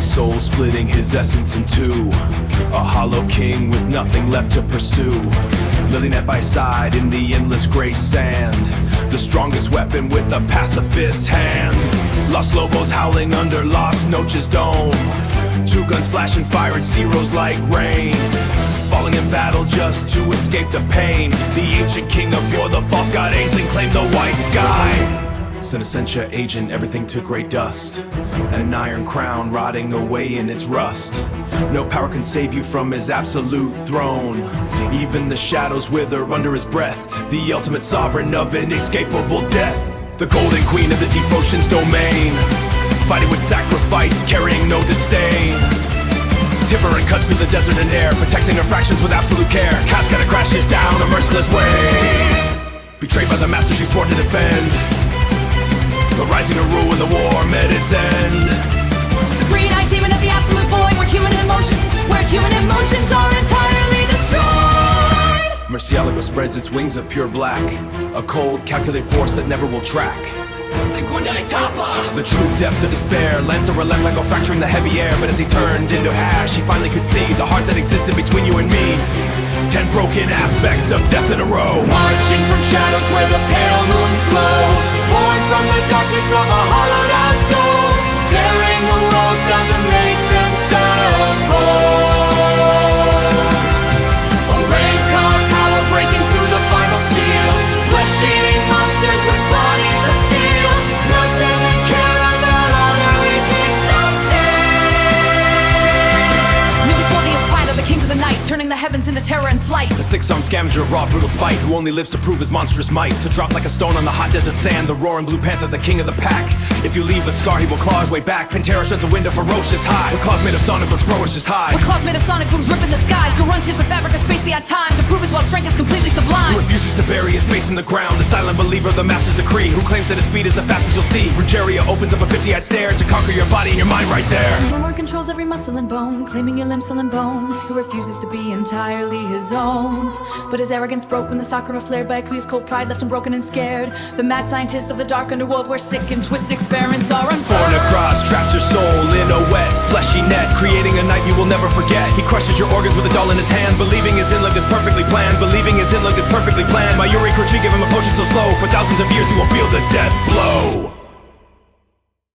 soul splitting his essence in two. A hollow king with nothing left to pursue. Lily net by side in the endless gray sand. The strongest weapon with a pacifist hand. Los Lobos howling under Las Noches dome. Two guns flashing fire and zeros like rain. Falling in battle just to escape the pain. The ancient king of war, the false god Aisling claimed the white sky. Senescentia agent, everything to grey dust. An iron crown rotting away in its rust. No power can save you from his absolute throne. Even the shadows wither under his breath. The ultimate sovereign of inescapable death. The golden queen of the deep ocean's domain. Fighting with sacrifice, carrying no disdain. Timber and cuts through the desert and air. Protecting her fractions with absolute care. Cascada crashes down a merciless way. Betrayed by the master she swore to defend. But rising to rule when the war met its end. The green-eyed demon of the absolute void. Where human emotions are entirely destroyed. Murcielago spreads its wings of pure black. A cold, calculated force that never will track. The true depth of despair. Lancer Relentlego fracturing the heavy air. But as he turned into ash, he finally could see the heart that existed between you and me. 10 broken aspects of death in a row. Marching from shadows where the pale moons glow. Born from the darkness of a hollowed out soul. Tearing the walls down to make themselves whole. A rain-caught power breaking through the final seal. Flesh-eating monsters with bodies of steel. No sense in care about honor, we kings now stand. Kneel before the Espada, the kings of the night. Turning the heavens into terror and flight. The six-armed scavenger of raw brutal spite. Who only lives to prove his monstrous might. To drop like a stone on the hot desert sand. The roaring blue panther, the king of the pack. If you leave a scar, he will claw his way back. Pantera shuts the wind of ferocious high. With claws made of sonic booms, ferocious high. With claws made of sonic booms ripping the skies. Garuntia's the fabric of spacey at times. To prove his wild strength is completely sublime. Who refuses to bury his face in the ground. The silent believer, the master's decree. Who claims that his speed is the fastest you'll see. Rugeria opens up a 50-eyed stare. To conquer your body and your mind right there. No one controls every muscle and bone. Claiming your limb, cell and bone. Who refuses to be entirely his own. But his arrogance broke when the sakura flared by Akui's cold pride. Left him broken and scared. The mad scientist of the dark underworld. Where sick and twisted experiments are unfolded. Born across, traps your soul in a wet, fleshy net. Creating a night you will never forget. He crushes your organs with a doll in his hand. Believing his inlook is perfectly planned. Believing his inlook is perfectly planned. My Yuri Kurchi give him a potion so slow. For thousands of years he will feel the death blow.